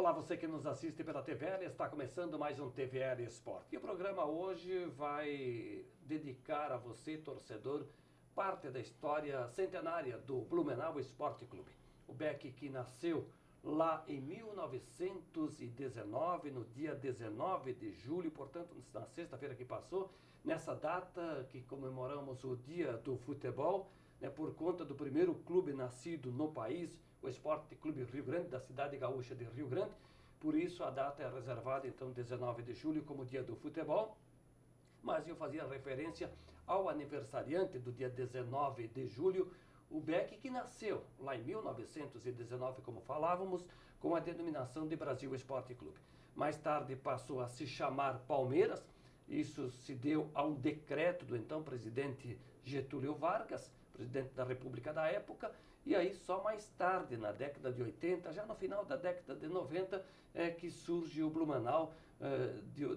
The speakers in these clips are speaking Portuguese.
Olá, você que nos assiste pela TVL, está começando mais um TVL Esporte. E o programa hoje vai dedicar a você, torcedor, parte da história centenária do Blumenau Esporte Clube. O Beck que nasceu lá em 1919, no dia 19 de julho, portanto, na sexta-feira que passou, nessa data que comemoramos o Dia do Futebol, por conta do primeiro clube nascido no país, o Esporte Clube Rio Grande, da cidade gaúcha de Rio Grande. Por isso a data é reservada, então, 19 de julho como Dia do Futebol. Mas eu fazia referência ao aniversariante do dia 19 de julho, o Beck, que nasceu lá em 1919, como falávamos, com a denominação de Brasil Esporte Clube. Mais tarde passou a se chamar Palmeiras. Isso se deu a um decreto do então presidente Getúlio Vargas, presidente da República da época, e aí só mais tarde, na década de 80, já no final da década de 90, é que surge o Blumenau,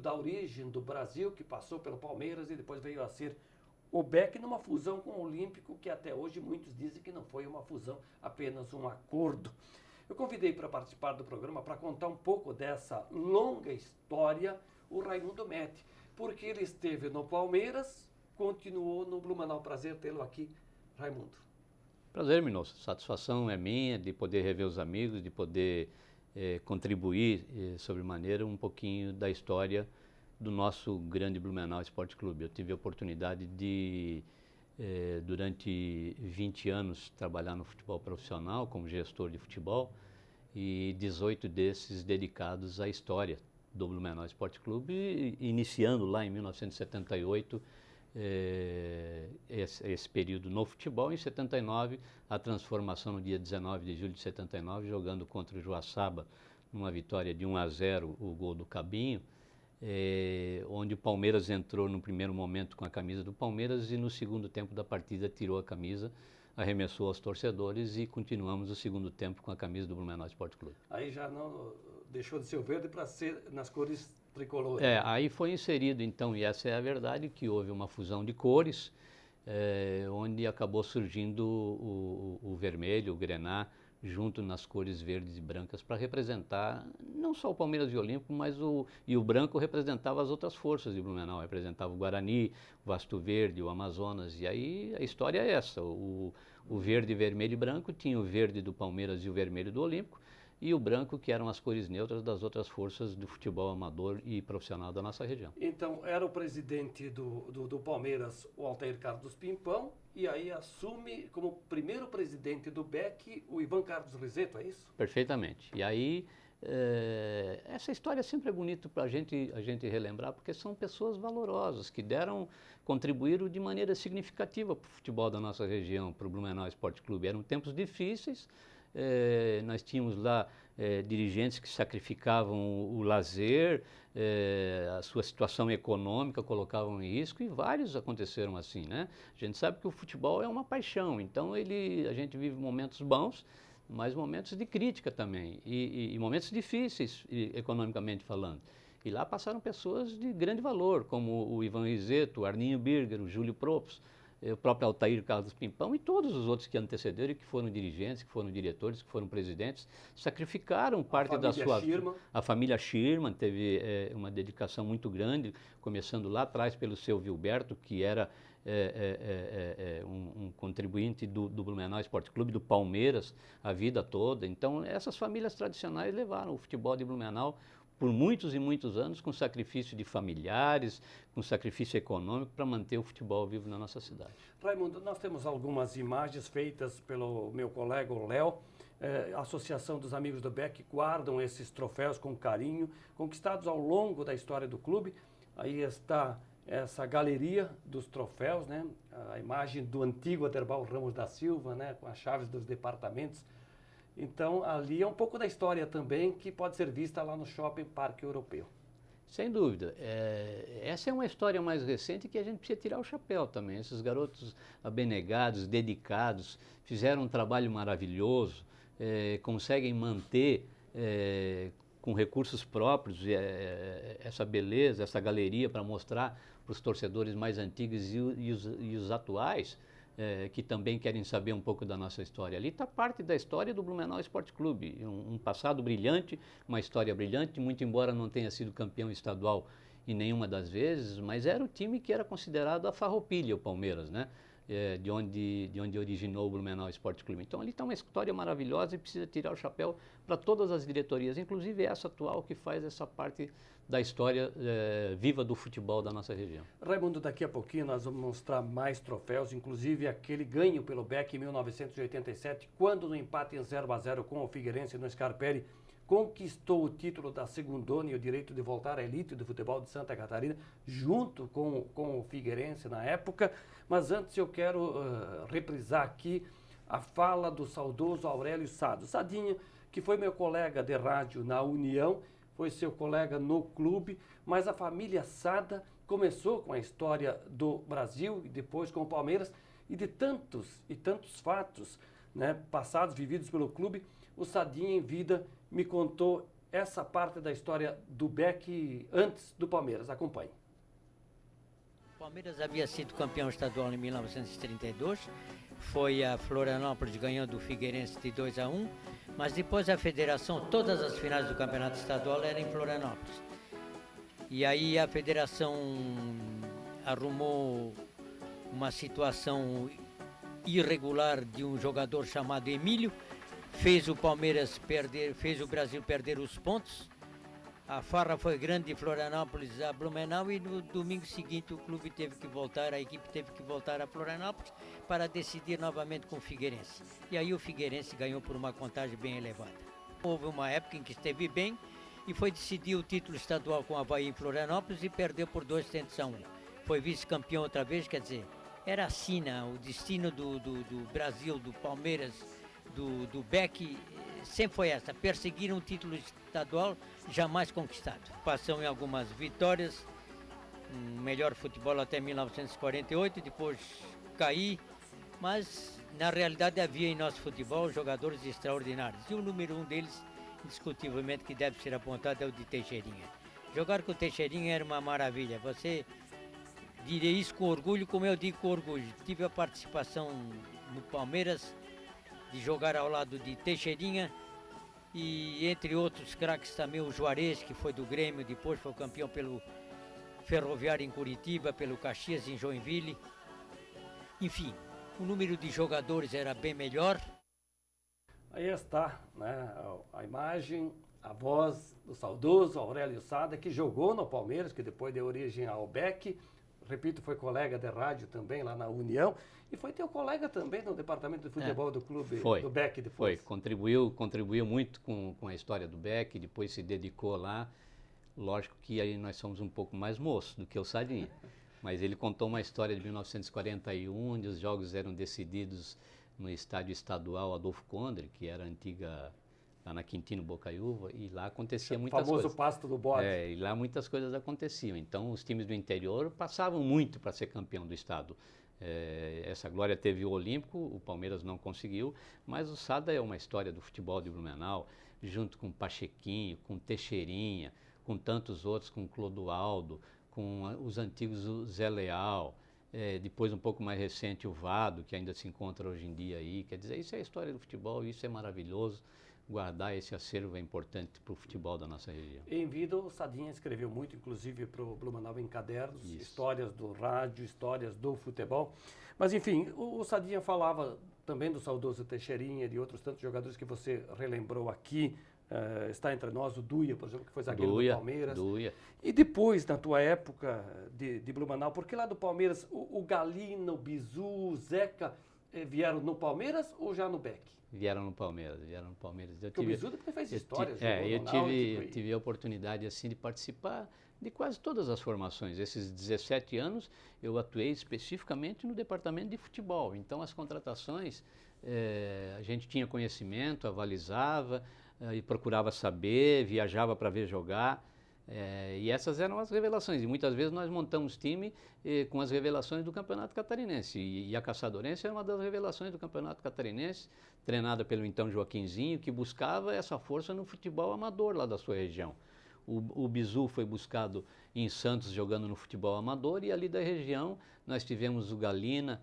da origem do Brasil, que passou pelo Palmeiras e depois veio a ser o Beck, numa fusão com o Olímpico, que até hoje muitos dizem que não foi uma fusão, apenas um acordo. Eu convidei para participar do programa para contar um pouco dessa longa história o Raimundo Metti, porque ele esteve no Palmeiras, continuou no Blumenau. Prazer tê-lo aqui, Raimundo. Prazer, Minosso. Satisfação é minha de poder rever os amigos, de poder contribuir sobremaneira um pouquinho da história do nosso grande Blumenau Esporte Clube. Eu tive a oportunidade de, durante 20 anos, trabalhar no futebol profissional como gestor de futebol e 18 desses dedicados à história do Blumenau Esporte Clube, iniciando lá em 1978, esse período no futebol. Em 79, a transformação no dia 19 de julho de 79, jogando contra o Joaçaba, numa vitória de 1-0, o gol do Cabinho, onde o Palmeiras entrou no primeiro momento com a camisa do Palmeiras e no segundo tempo da partida tirou a camisa, arremessou aos torcedores e continuamos o segundo tempo com a camisa do Blumenau Esporte Clube. Aí já não deixou de ser o verde para ser nas cores tricolores. Aí foi inserido então, e essa é a verdade, que houve uma fusão de cores, onde acabou surgindo o vermelho, o grená, junto nas cores verdes e brancas, para representar não só o Palmeiras e o Olímpico, mas o branco representava as outras forças de Blumenau, representava o Guarani, o Vasto Verde, o Amazonas, e aí a história é essa, o verde, vermelho e branco tinha o verde do Palmeiras e o vermelho do Olímpico, e o branco, que eram as cores neutras das outras forças do futebol amador e profissional da nossa região. Então, era o presidente do Palmeiras, o Altair Carlos Pimpão, e aí assume como primeiro presidente do Beck o Ivan Carlos Risetto, é isso? Perfeitamente. E aí, essa história sempre é bonita para a gente relembrar, porque são pessoas valorosas, que contribuíram de maneira significativa para o futebol da nossa região, para o Blumenau Esporte Clube. Eram tempos difíceis. Nós tínhamos lá dirigentes que sacrificavam o lazer, a sua situação econômica colocavam em risco, e vários aconteceram assim, né? A gente sabe que o futebol é uma paixão, então a gente vive momentos bons, mas momentos de crítica também, e momentos difíceis, economicamente falando. E lá passaram pessoas de grande valor, como o Ivan Risetto, o Arninho Birger, o Júlio Propst, o próprio Altair Carlos Pimpão e todos os outros que antecederam, que foram dirigentes, que foram diretores, que foram presidentes, sacrificaram parte da sua... A família Schirman teve uma dedicação muito grande, começando lá atrás pelo seu Vilberto, que era um contribuinte do Blumenau Esporte Clube, do Palmeiras, a vida toda. Então, essas famílias tradicionais levaram o futebol de Blumenau por muitos e muitos anos, com sacrifício de familiares, com sacrifício econômico, para manter o futebol vivo na nossa cidade. Raimundo, nós temos algumas imagens feitas pelo meu colega, o Léo. A Associação dos Amigos do Beck guardam esses troféus com carinho, conquistados ao longo da história do clube. Aí está essa galeria dos troféus, né? A imagem do antigo Aderbal Ramos da Silva, né? Com as chaves dos departamentos. Então, ali é um pouco da história também, que pode ser vista lá no Shopping Parque Europeu. Sem dúvida. Essa é uma história mais recente que a gente precisa tirar o chapéu também. Esses garotos abnegados, dedicados, fizeram um trabalho maravilhoso, conseguem manter com recursos próprios essa beleza, essa galeria para mostrar para os torcedores mais antigos e os atuais que também querem saber um pouco da nossa história. Ali está parte da história do Blumenau Esporte Clube, um passado brilhante, uma história brilhante, muito embora não tenha sido campeão estadual em nenhuma das vezes, mas era o time que era considerado a farroupilha, o Palmeiras, né? De onde originou o Blumenau Esporte Clube. Então ali está uma história maravilhosa e precisa tirar o chapéu para todas as diretorias, inclusive essa atual que faz essa parte da história viva do futebol da nossa região. Raimundo, daqui a pouquinho nós vamos mostrar mais troféus, inclusive aquele ganho pelo BEC em 1987, quando no empate em 0-0 com o Figueirense no Scarpelli, conquistou o título da Segundona e o direito de voltar à elite do futebol de Santa Catarina, junto com o Figueirense na época. Mas antes eu quero reprisar aqui a fala do saudoso Aurélio Sado. Sadinho, que foi meu colega de rádio na União, foi seu colega no clube, mas a família Sada começou com a história do Brasil e depois com o Palmeiras, e de tantos e tantos fatos, né, passados, vividos pelo clube. O Sadinho, em vida, me contou essa parte da história do BEC antes do Palmeiras. Acompanhe. O Palmeiras havia sido campeão estadual em 1932, foi a Florianópolis ganhando do Figueirense de 2-1, mas depois a federação, todas as finais do campeonato estadual eram em Florianópolis. E aí a federação arrumou uma situação irregular de um jogador chamado Emílio, fez o Palmeiras perder, fez o Brasil perder os pontos. A farra foi grande de Florianópolis a Blumenau e no domingo seguinte o clube teve que voltar, a equipe teve que voltar a Florianópolis para decidir novamente com o Figueirense. E aí o Figueirense ganhou por uma contagem bem elevada. Houve uma época em que esteve bem e foi decidir o título estadual com o Avaí em Florianópolis e perdeu por 2-1. Foi vice-campeão outra vez, quer dizer, era assim, né? O destino do Brasil, do Palmeiras, do BEC, sempre foi essa, perseguir um título estadual jamais conquistado. Passou em algumas vitórias, um melhor futebol até 1948, depois caí, mas na realidade havia em nosso futebol jogadores extraordinários. E o número um deles, indiscutivelmente, que deve ser apontado é o de Teixeirinha. Jogar com o Teixeirinha era uma maravilha. Você diria isso com orgulho, como eu digo com orgulho. Tive a participação no Palmeiras, de jogar ao lado de Teixeirinha e entre outros craques também o Juarez, que foi do Grêmio, depois foi campeão pelo Ferroviário em Curitiba, pelo Caxias em Joinville. Enfim, o número de jogadores era bem melhor. Aí está, né, a imagem, a voz do saudoso Aurélio Sada, que jogou no Palmeiras, que depois deu origem ao BEC. Repito, foi colega de rádio também lá na União. E foi teu colega também no departamento de futebol do clube, do BEC depois. Foi, contribuiu muito com a história do BEC, depois se dedicou lá. Lógico que aí nós somos um pouco mais moços do que o Sadinha. Mas ele contou uma história de 1941, onde os jogos eram decididos no estádio estadual Adolfo Condre, que era a antiga, lá na Quintino Bocaiúva, e lá acontecia muitas coisas. O famoso pasto do bode. E lá muitas coisas aconteciam. Então os times do interior passavam muito para ser campeão do estado. Essa glória teve o Olímpico, o Palmeiras não conseguiu, mas o Sada é uma história do futebol de Blumenau, junto com Pachequinho, com Teixeirinha, com tantos outros, com Clodoaldo, com os antigos Zé Leal, depois um pouco mais recente o Vado, que ainda se encontra hoje em dia aí. Quer dizer, isso é a história do futebol, isso é maravilhoso. Guardar esse acervo é importante para o futebol da nossa região. Em vida, o Sadinha escreveu muito, inclusive para o Blumenau em cadernos, Isso. Histórias do rádio, histórias do futebol. Mas, enfim, o Sadinha falava também do saudoso Teixeirinha e de outros tantos jogadores que você relembrou aqui. Está entre nós o Duia, por exemplo, que foi zagueiro do Palmeiras. Duia. E depois, na tua época de Blumenau, porque lá do Palmeiras, o Galina, o Bizu, o Zeca, vieram no Palmeiras ou já no BEC? Vieram no Palmeiras. Porque o Bizu depois fez histórias. Eu tive a oportunidade assim de participar de quase todas as formações. Esses 17 anos eu atuei especificamente no departamento de futebol. Então as contratações, a gente tinha conhecimento, avalizava, e procurava saber, viajava para ver jogar. E essas eram as revelações. E muitas vezes nós montamos time com as revelações do Campeonato Catarinense. E a Caçadorense era uma das revelações do Campeonato Catarinense, treinada pelo então Joaquinzinho, que buscava essa força no futebol amador lá da sua região. O Bizu foi buscado em Santos jogando no futebol amador, e ali da região nós tivemos o Galina,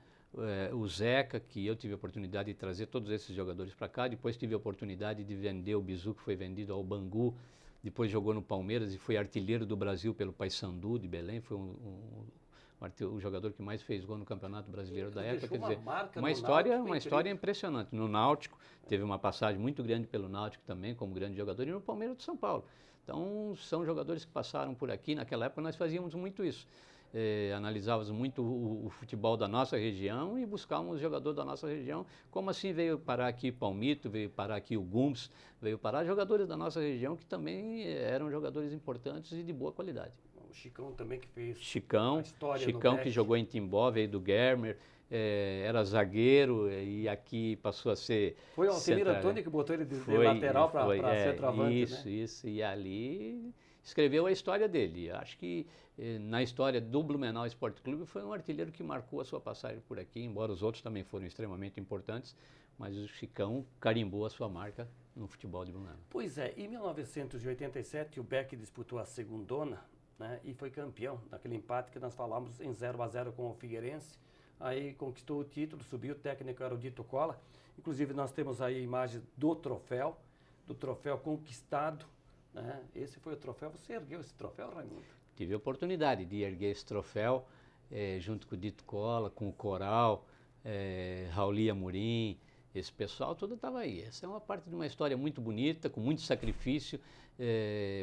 o Zeca, que eu tive a oportunidade de trazer todos esses jogadores para cá, depois tive a oportunidade de vender o Bizu, que foi vendido ao Bangu, depois jogou no Palmeiras e foi artilheiro do Brasil pelo Paysandu de Belém, foi o jogador que mais fez gol no Campeonato Brasileiro da época. Quer dizer, uma história impressionante. No Náutico, teve uma passagem muito grande pelo Náutico também, como grande jogador, e no Palmeiras de São Paulo. Então, são jogadores que passaram por aqui. Naquela época, nós fazíamos muito isso. Analisávamos muito o futebol da nossa região e buscávamos jogador da nossa região. Como assim veio parar aqui Palmito, veio parar aqui o Gumps, veio parar jogadores da nossa região que também eram jogadores importantes e de boa qualidade. O Chicão também que fez a história. Chicão que jogou em Timbó, veio do Germer, era zagueiro e aqui passou a ser... Foi o Altemir Antônio que botou ele de lateral para centroavante, Isso. E ali escreveu a história dele. Acho que na história do Blumenau Esporte Clube foi um artilheiro que marcou a sua passagem por aqui, embora os outros também foram extremamente importantes, mas o Chicão carimbou a sua marca no futebol de Blumenau. Pois é, em 1987 o Beck disputou a segundona, né, e foi campeão naquele empate que nós falamos em 0-0 com o Figueirense. Aí conquistou o título, subiu, o técnico era o Dito Cola. Inclusive nós temos aí a imagem do troféu conquistado, né? Esse foi o troféu. Você ergueu esse troféu, Raimundo? Tive a oportunidade de erguer esse troféu junto com o Dito Cola, com o Coral, Rauli Amorim. Esse pessoal todo estava aí. Essa é uma parte de uma história muito bonita, com muito sacrifício.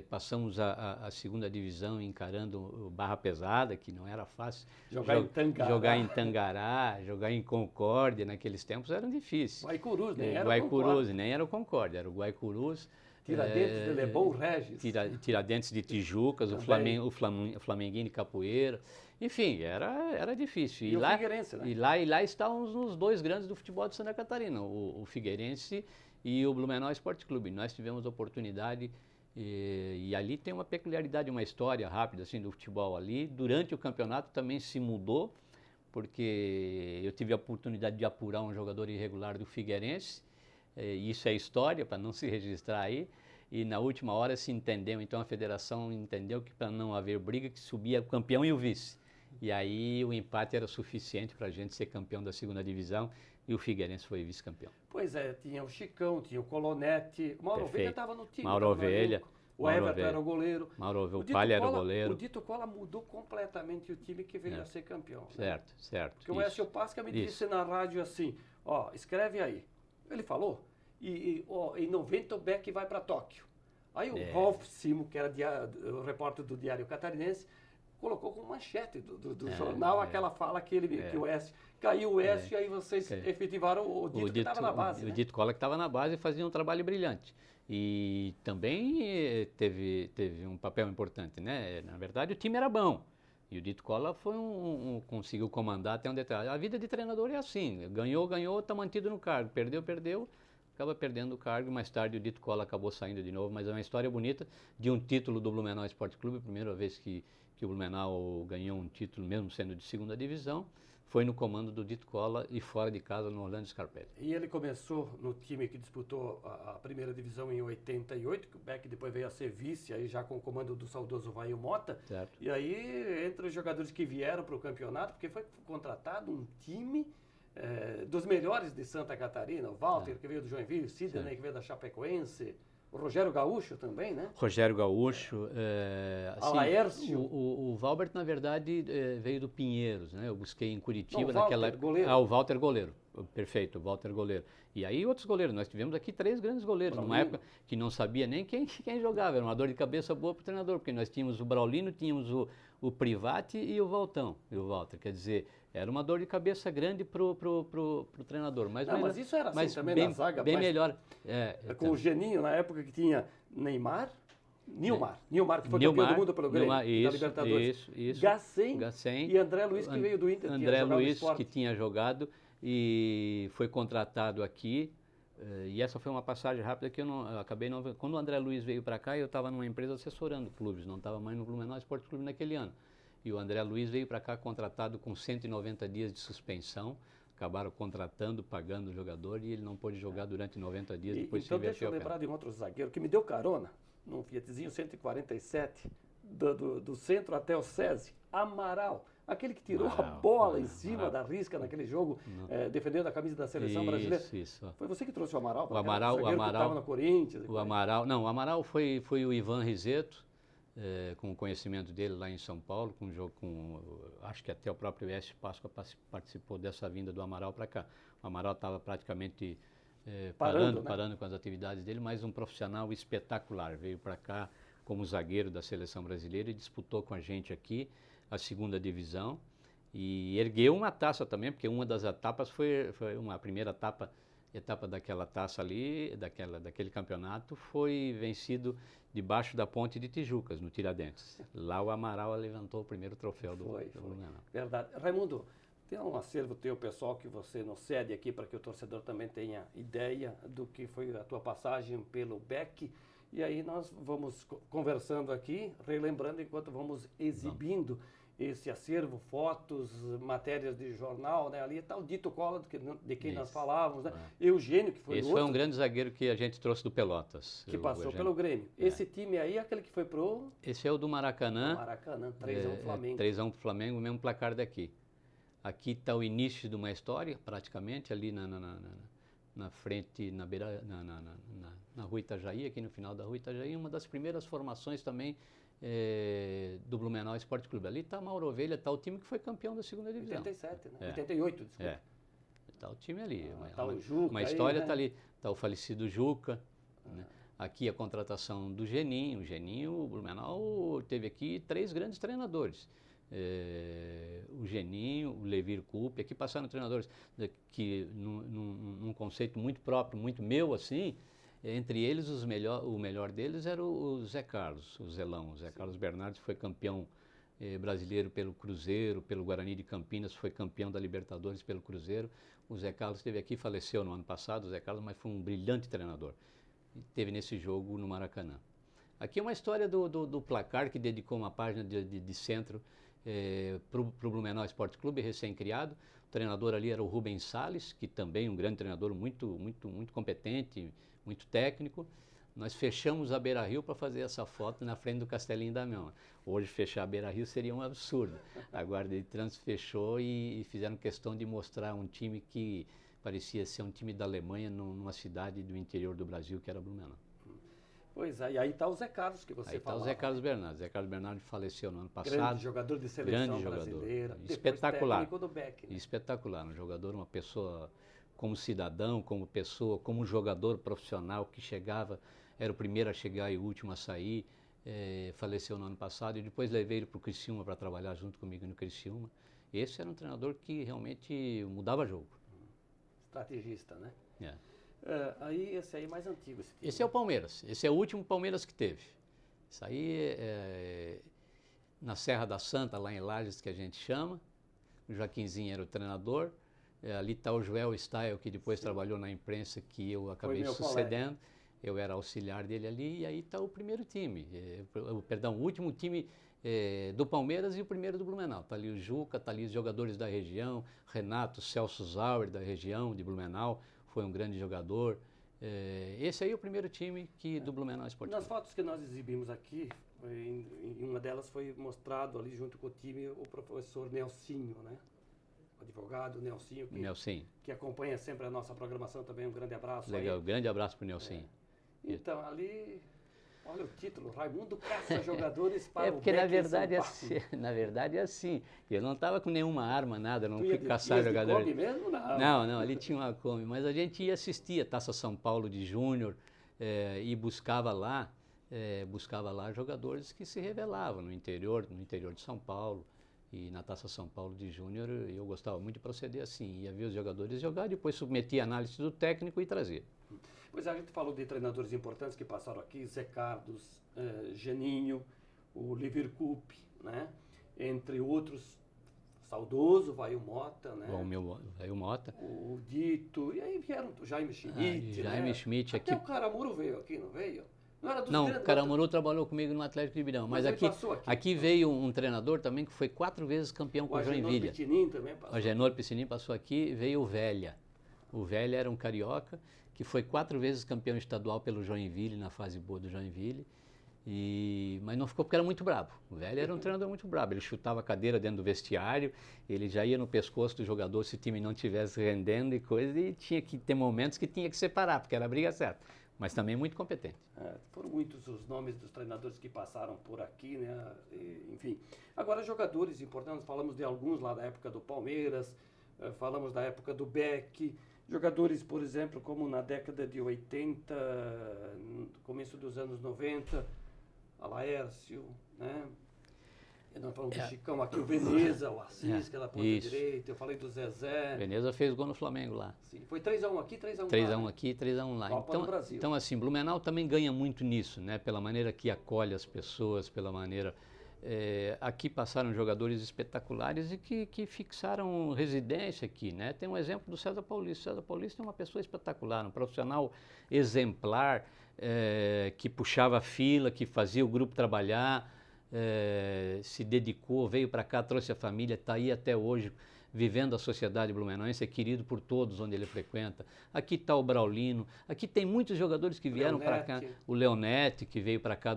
Passamos a segunda divisão encarando Barra Pesada, que não era fácil. Jogar em Tangará, jogar em Concórdia, naqueles tempos eram difíceis. Guaicurus, nem era o Concórdia, era o Guaicurus. Tiradentes de Lebon Regis. Tiradentes de Tijucas, o Flamenguinho de Capoeira. Enfim, era difícil. E o Figueirense, né? E lá estávamos os dois grandes do futebol de Santa Catarina, o Figueirense e o Blumenau Esporte Clube. Nós tivemos a oportunidade, e ali tem uma peculiaridade, uma história rápida assim, do futebol ali. Durante o campeonato também se mudou, porque eu tive a oportunidade de apurar um jogador irregular do Figueirense. Isso é história, para não se registrar aí. E na última hora se entendeu, então a federação entendeu que para não haver briga, que subia o campeão e o vice. E aí o empate era suficiente para a gente ser campeão da segunda divisão e o Figueirense foi vice-campeão. Pois é, tinha o Chicão, tinha o Colonete, o Mauro Ovelha estava no time. Mauro Ovelha. O Everton era o goleiro. O Palha era o goleiro. O Dito Cola mudou completamente o time que veio a ser campeão. Certo, né? certo. Porque o Écio Pasca me disse na rádio assim, escreve aí. Ele falou, em 90 o Beck vai para Tóquio. Aí o Rolf Simo, que era o repórter do Diário Catarinense, colocou como manchete do jornal aquela fala que o Écio... Caiu o Écio e aí vocês efetivaram o Dito que estava na base. O Dito Cola que estava na base e fazia um trabalho brilhante. E também teve um papel importante, né? Na verdade, o time era bom. E o Dito Cola conseguiu comandar até um detalhe. A vida de treinador é assim, ganhou, está mantido no cargo. Perdeu, acaba perdendo o cargo. Mais tarde o Dito Cola acabou saindo de novo, mas é uma história bonita de um título do Blumenau Esporte Clube, primeira vez que o Blumenau ganhou um título, mesmo sendo de segunda divisão. Foi no comando do Dito Cola e fora de casa no Orlando Scarpelli. E ele começou no time que disputou a primeira divisão em 88, que o Beck depois veio a ser vice, aí já com o comando do saudoso Vaio Mota. Certo. E aí, entre os jogadores que vieram para o campeonato, porque foi contratado um time dos melhores de Santa Catarina, o Walter, que veio do Joinville, o Sidney, que veio da Chapecoense, o Rogério Gaúcho também, né? Rogério Gaúcho. Assim, Laércio. O Valbert, na verdade, veio do Pinheiros, né? Eu busquei em Curitiba naquela época. Goleiro. O Walter goleiro. Perfeito, o Walter goleiro. E aí outros goleiros. Nós tivemos aqui 3 grandes goleiros, numa época que não sabia nem quem jogava. Era uma dor de cabeça boa para o treinador, porque nós tínhamos o Braulino, tínhamos o Privati e o Valtão, e o Walter. Quer dizer, era uma dor de cabeça grande pro treinador. Mas isso era assim também bem, na zaga. Bem melhor. Com o Geninho, na época que tinha Nilmar, que foi campeão do mundo pelo Grêmio, da Libertadores. Isso. Gacém e André Luiz, que veio do Inter. André Luiz, que tinha jogado e foi contratado aqui. E essa foi uma passagem rápida que eu acabei não... Quando o André Luiz veio para cá, eu estava numa empresa assessorando clubes, não estava mais no Blumenau Esporte Clube naquele ano. E o André Luiz veio para cá contratado com 190 dias de suspensão. Acabaram contratando, pagando o jogador e ele não pôde jogar durante 90 dias. Depois então deixa eu lembrar de um outro zagueiro que me deu carona, num Fiatzinho 147, do centro até o SESI, Amaral. Aquele que tirou a Amaral, bola em cima Amaral. da risca naquele jogo, defendendo a camisa da seleção brasileira. Isso. Foi você que trouxe o Amaral? O Amaral, que estava no Corinthians. O Amaral foi o Ivan Riseto, com o conhecimento dele lá em São Paulo, com um jogo acho que até o próprio S. Páscoa participou dessa vinda do Amaral para cá. O Amaral estava praticamente parando com as atividades dele, mas um profissional espetacular. Veio para cá como zagueiro da seleção brasileira e disputou com a gente aqui a segunda divisão e ergueu uma taça também, porque uma das etapas foi uma primeira etapa daquela taça ali, daquele campeonato, foi vencido debaixo da ponte de Tijucas, no Tiradentes. Lá o Amaral levantou o primeiro troféu do Blumenau. Verdade. Raimundo, tem um acervo teu, pessoal, que você nos cede aqui para que o torcedor também tenha ideia do que foi a tua passagem pelo BEC. E aí nós vamos conversando aqui, relembrando enquanto vamos exibindo esse acervo, fotos, matérias de jornal, né? Ali está o Dito Collor, de quem nós falávamos, né? Eugênio, que foi Esse foi um grande zagueiro que a gente trouxe do Pelotas. Que passou pelo Grêmio. Esse time aí é aquele que foi pro... Esse é o do Maracanã. 3x1 pro Flamengo. 3x1 pro Flamengo, o mesmo placar daqui. Aqui está o início de uma história, praticamente, ali na frente, na Rua Itajaí, aqui no final da Rua Itajaí, uma das primeiras formações também do Blumenau Esporte Clube. Ali está a Mauro Ovelha, está o time que foi campeão da segunda divisão. 87, né? 88, desculpa. Está o time ali. Tá o Juca uma história está aí, né? ali. Está o falecido Juca. Né? Aqui a contratação do Geninho. O Geninho, o Blumenau teve aqui 3 grandes treinadores. O Geninho, o Levir Coupe, aqui passaram treinadores que num conceito muito próprio, muito meu assim, entre eles o melhor deles era o Zé Carlos, o Zelão. O Zé Carlos Bernardes foi campeão brasileiro pelo Cruzeiro, pelo Guarani de Campinas, foi campeão da Libertadores pelo Cruzeiro. O Zé Carlos esteve aqui, faleceu no ano passado, o Zé Carlos, mas foi um brilhante treinador. Esteve nesse jogo no Maracanã. Aqui é uma história do Placar, que dedicou uma página de centro para o Blumenau Esporte Clube, recém-criado. O treinador ali era o Rubens Salles, que também um grande treinador, muito competente, muito técnico. Nós fechamos a Beira-Rio para fazer essa foto na frente do Castelinho da Damião. Hoje fechar a Beira-Rio seria um absurdo. A Guarda de Trânsito fechou e fizeram questão de mostrar um time que parecia ser um time da Alemanha numa cidade do interior do Brasil, que era Blumenau. Pois é, e aí está o Zé Carlos, que você falou. Aí está o Zé Carlos Bernardes. Zé Carlos Bernardes faleceu no ano passado. Grande jogador de seleção brasileira. Espetacular. Técnico do BEC, né? Espetacular. Um jogador, uma pessoa como cidadão, como pessoa, como jogador profissional que chegava, era o primeiro a chegar e o último a sair. Faleceu no ano passado e depois levei ele para o Criciúma para trabalhar junto comigo no Criciúma. Esse era um treinador que realmente mudava jogo. Estrategista, né? É. Esse aí é mais antigo. Esse é o Palmeiras. Esse é o último Palmeiras que teve. Isso aí na Serra da Santa, lá em Lages, que a gente chama. O Joaquinzinho era o treinador. Ali está o Joel Stael, que depois trabalhou na imprensa, que eu acabei sucedendo. Eu era auxiliar dele ali. E aí está o primeiro time. O último time do Palmeiras e o primeiro do Blumenau. Está ali o Juca, está ali os jogadores da região. Renato, Celso Zauer, da região de Blumenau. Foi um grande jogador. Esse aí é o primeiro time do Blumenau Esporte Clube. Nas fotos que nós exibimos aqui, em uma delas foi mostrado ali junto com o time o professor Nelsinho, né? O advogado Nelsinho, que acompanha sempre a nossa programação também. Um grande abraço. Legal, aí. Grande abraço para o Nelsinho. Então, ali, olha o título, Raimundo caça jogadores para o porque na verdade é assim. Eu não estava com nenhuma arma, nada, não fui caçar jogadores. De Kombi mesmo? Não, ali tinha uma Kombi, mas a gente ia assistir a Taça São Paulo de Júnior e buscava lá jogadores que se revelavam no interior de São Paulo. E na Taça São Paulo de Júnior eu gostava muito de proceder assim, ia ver os jogadores jogar, depois submetia a análise do técnico e trazia. Pois a gente falou de treinadores importantes que passaram aqui, Zé Carlos, Geninho, o Levir Coupe, né? Entre outros, saudoso Vail Mota, né? O Vail Mota. O Dito, e aí vieram o Jaime Schmidt, Jaime Schmidt aqui. Até o Caramuru veio aqui, não veio? Não, o Caramuru trabalhou comigo no Atlético de Ribeirão, mas aqui veio um treinador também que foi 4 vezes campeão com o Joinville. O Agenor Piscinin também passou. O Agenor Piscinin passou aqui, veio o Velha. O Velha era um carioca que foi 4 vezes campeão estadual pelo Joinville, na fase boa do Joinville. Mas não ficou porque era muito brabo. O velho era um treinador muito brabo. Ele chutava a cadeira dentro do vestiário, ele já ia no pescoço do jogador se o time não estivesse rendendo e coisa, e tinha que ter momentos que tinha que separar, porque era a briga certa. Mas também muito competente. Foram muitos os nomes dos treinadores que passaram por aqui, né? Enfim. Agora, jogadores importantes, falamos de alguns lá da época do Palmeiras, falamos da época do Beck, jogadores, por exemplo, como na década de 80, começo dos anos 90, a Laércio, né? Nós falamos do Chicão aqui, o Veneza, o Assis, que era ponta direita, eu falei do Zezé. Veneza fez gol no Flamengo lá. Sim, foi 3-1 aqui, 3-1 lá. 3-1 aqui, 3-1 lá. Copa do Brasil. Então, assim, Blumenau também ganha muito nisso, né? Pela maneira que acolhe as pessoas, pela maneira... aqui passaram jogadores espetaculares e que fixaram residência aqui, né? Tem um exemplo do César Paulista. O César Paulista é uma pessoa espetacular, um profissional exemplar, que puxava a fila, que fazia o grupo trabalhar, se dedicou, veio para cá, trouxe a família, está aí até hoje, vivendo a sociedade blumenauense, é querido por todos onde ele frequenta. Aqui está o Braulino, aqui tem muitos jogadores que vieram para cá. O Leonete, que veio para cá,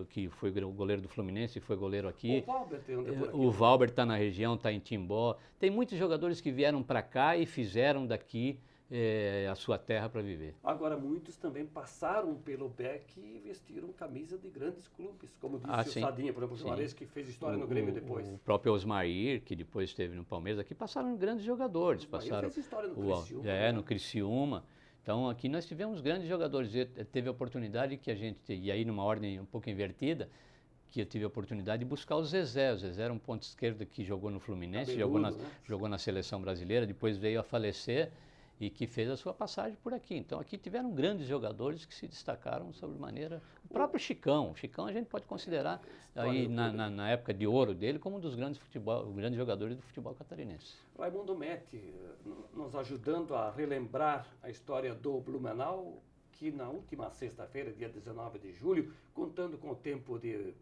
que foi o goleiro do Fluminense, foi goleiro aqui. O Valber tem por aqui. O Valber está na região, está em Timbó. Tem muitos jogadores que vieram para cá e fizeram daqui a sua terra para viver. Agora, muitos também passaram pelo Beck e vestiram camisa de grandes clubes, como disse o Sadinha, por exemplo, o Juarez, que fez história no Grêmio depois. O próprio Osmair, que depois esteve no Palmeiras, aqui passaram grandes jogadores. Fez história no Criciúma. No Criciúma. Então, aqui nós tivemos grandes jogadores. Teve a oportunidade que a gente, e aí numa ordem um pouco invertida, que eu tive a oportunidade de buscar o Zezé. O Zezé era um ponto esquerdo que jogou no Fluminense, jogou na seleção brasileira, depois veio a falecer, e que fez a sua passagem por aqui. Então, aqui tiveram grandes jogadores que se destacaram sobremaneira. O próprio Chicão. O Chicão a gente pode considerar, aí, na época de ouro dele, como um dos grandes jogadores do futebol catarinense. Raimundo Metti, nos ajudando a relembrar a história do Blumenau, que na última sexta-feira, dia 19 de julho, contando com o tempo de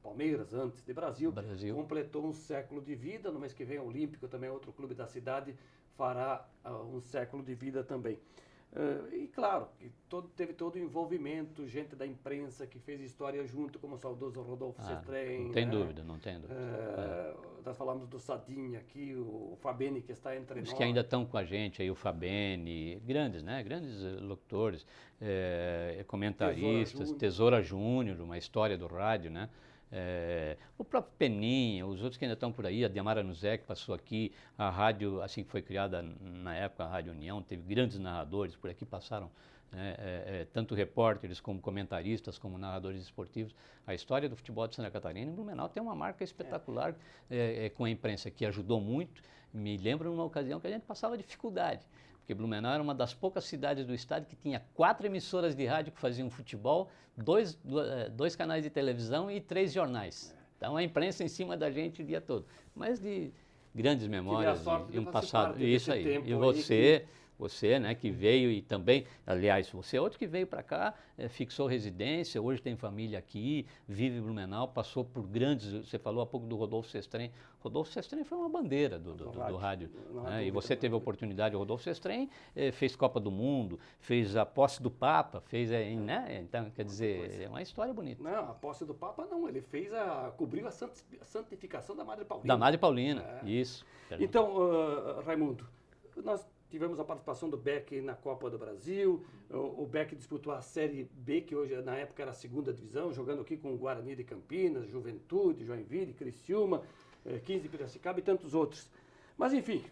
Palmeiras, antes de Brasil, completou um século de vida. No mês que vem, o Olímpico, também outro clube da cidade, fará um século de vida também. E claro, que teve todo o envolvimento, gente da imprensa que fez história junto, como o saudoso Rodolfo Sestrem. Não tem dúvida, não tem dúvida. Nós falamos do Sadinha aqui, o Fabeni, que está entre nós. Os que ainda estão com a gente aí, o Fabeni, grandes, né? Grandes locutores, comentaristas, Tesoura Júnior, uma história do rádio, né? O próprio Peninha, os outros que ainda estão por aí, a Diamara Nuzé, que passou aqui, a rádio, assim que foi criada na época, a Rádio União, teve grandes narradores, por aqui passaram tanto repórteres como comentaristas, como narradores esportivos. A história do futebol de Santa Catarina e Blumenau tem uma marca espetacular com a imprensa, que ajudou muito. Me lembro numa ocasião que a gente passava dificuldade, porque Blumenau era uma das poucas cidades do estado que tinha 4 emissoras de rádio que faziam futebol, 2 canais de televisão e 3 jornais. Então a imprensa em cima da gente o dia todo. Mas de grandes memórias e um passado. Isso aí. E você, né, que veio e também, aliás, você é outro que veio para cá, fixou residência, hoje tem família aqui, vive em Blumenau, passou por grandes, você falou há pouco do Rodolfo Sestrem. Rodolfo Sestrem foi uma bandeira do rádio. Né? E você teve a oportunidade, o Rodolfo Sestrem fez Copa do Mundo, fez a posse do Papa, fez, né? Então, quer dizer, é uma história bonita. Não, a posse do Papa não, ele cobriu a santificação da Madre Paulina. Da Madre Paulina, isso. Então, Raimundo, nós tivemos a participação do Beck na Copa do Brasil. O Beck disputou a Série B, que hoje, na época, era a 2ª divisão, jogando aqui com o Guarani de Campinas, Juventude, Joinville, Criciúma, 15 de Piracicaba e tantos outros. Mas, enfim,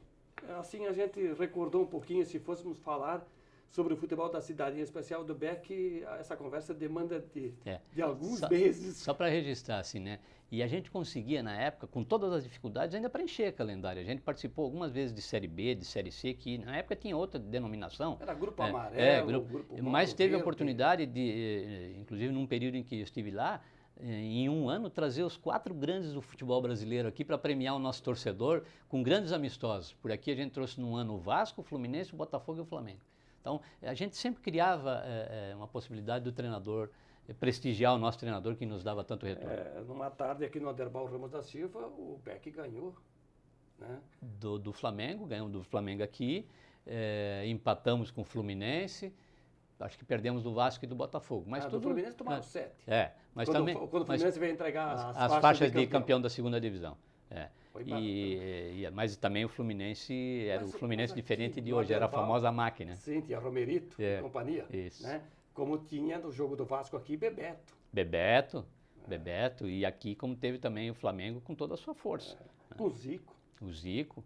assim a gente recordou um pouquinho, se fôssemos falar sobre o futebol da cidade, em especial do Beck, essa conversa demanda de alguns meses. Só para registrar, assim, né? E a gente conseguia, na época, com todas as dificuldades, ainda preencher calendário. A gente participou algumas vezes de Série B, de Série C, que na época tinha outra denominação. Era Grupo Amarelo, Grupo mas teve a oportunidade de, inclusive num período em que eu estive lá, em um ano, trazer os 4 grandes do futebol brasileiro aqui para premiar o nosso torcedor com grandes amistosos. Por aqui a gente trouxe num ano o Vasco, o Fluminense, o Botafogo e o Flamengo. Então, a gente sempre criava uma possibilidade do treinador prestigiar o nosso treinador, que nos dava tanto retorno. Numa tarde aqui no Aderbal Ramos da Silva, o Beck ganhou. Né? Do Flamengo, ganhamos do Flamengo aqui, empatamos com o Fluminense, acho que perdemos do Vasco e do Botafogo. Mas do Fluminense tomaram 7. Mas quando, também... Quando o Fluminense veio entregar as faixas de campeão da segunda divisão. Mas também o Fluminense era o Fluminense diferente de hoje, era a famosa máquina. Sim, tinha Romerito e companhia. Isso. Né? Como tinha no jogo do Vasco aqui, Bebeto, e aqui como teve também o Flamengo com toda a sua força. Com o Zico.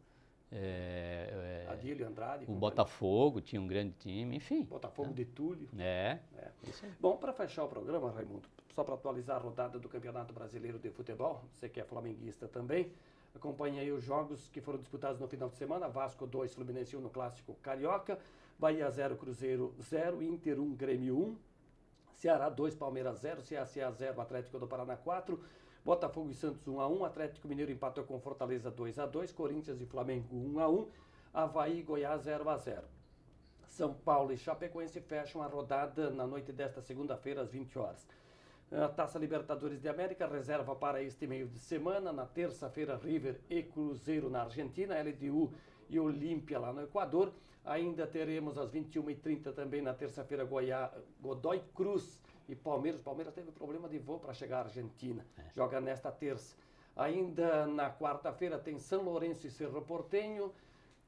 Adílio Andrade. O Botafogo tinha um grande time, enfim. Botafogo de Túlio. Isso aí. Bom, para fechar o programa, Raimundo, só para atualizar a rodada do Campeonato Brasileiro de Futebol, você que é flamenguista também, acompanhe aí os jogos que foram disputados no final de semana. Vasco 2, Fluminense 1 no Clássico Carioca, Bahia 0, Cruzeiro 0, Inter 1, Grêmio 1, Ceará 2, Palmeiras 0, CSA 0, Atlético do Paraná 4, Botafogo e Santos 1-1, Atlético Mineiro empatou com Fortaleza 2-2, Corinthians e Flamengo 1-1, Avaí e Goiás 0-0. São Paulo e Chapecoense fecham a rodada na noite desta segunda-feira às 20 horas. A Taça Libertadores de América reserva para este meio de semana. Na terça-feira, River e Cruzeiro na Argentina, LDU e Olímpia lá no Equador. Ainda teremos às 21h30 também na terça-feira Godoy Cruz e Palmeiras. Palmeiras teve problema de voo para chegar à Argentina. Joga nesta terça. Ainda na quarta-feira tem São Lourenço e Cerro Porteño.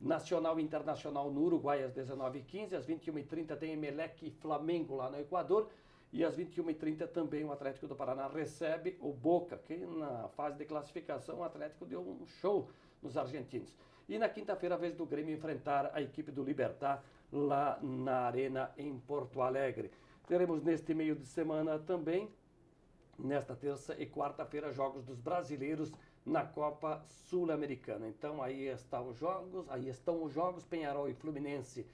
Nacional e Internacional no Uruguai às 19h15. Às 21h30 tem Emelec e Flamengo lá no Equador. E às 21h30 também o Atlético do Paraná recebe o Boca, que na fase de classificação o Atlético deu um show nos argentinos. E na quinta-feira, a vez do Grêmio enfrentar a equipe do Libertad lá na Arena em Porto Alegre. Teremos neste meio de semana também, nesta terça e quarta-feira, jogos dos brasileiros na Copa Sul-Americana. Então aí estão os jogos, Peñarol e Fluminense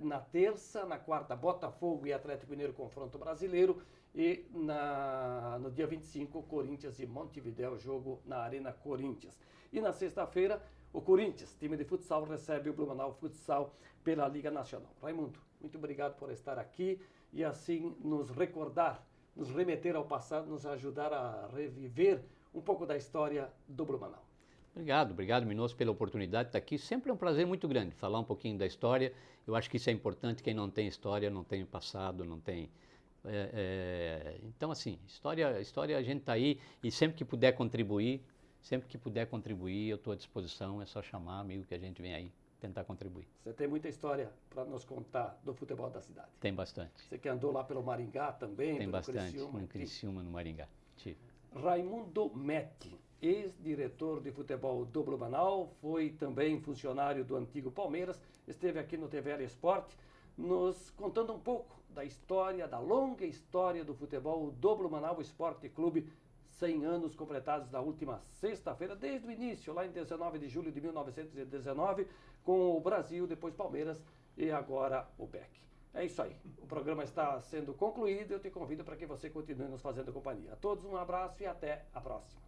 na terça, na quarta Botafogo e Atlético Mineiro confronto brasileiro e no dia 25 Corinthians e Montevidéu, jogo na Arena Corinthians. E na sexta-feira o Corinthians, time de futsal, recebe o Blumenau Futsal pela Liga Nacional. Raimundo, muito obrigado por estar aqui e assim nos recordar, nos remeter ao passado, nos ajudar a reviver um pouco da história do Blumenau. Obrigado, Minoso, pela oportunidade de estar aqui. Sempre é um prazer muito grande falar um pouquinho da história. Eu acho que isso é importante. Quem não tem história, não tem o passado, não tem... Então, assim, história a gente está aí e sempre que puder contribuir, eu estou à disposição. É só chamar, amigo, que a gente vem aí tentar contribuir. Você tem muita história para nos contar do futebol da cidade. Tem bastante. Você que andou lá pelo Maringá também, tem bastante, Criciúma, no Criciúma, no Maringá. Tive. Raimundo Metti, ex-diretor de futebol do Blumenau, foi também funcionário do antigo Palmeiras, esteve aqui no TVL Esporte, nos contando um pouco da história, da longa história do futebol do Blumenau Esporte Clube, 100 anos completados na última sexta-feira, desde o início, lá em 19 de julho de 1919, com o Brasil, depois Palmeiras e agora o BEC. É isso aí. O programa está sendo concluído. Eu te convido para que você continue nos fazendo companhia. A todos um abraço e até a próxima.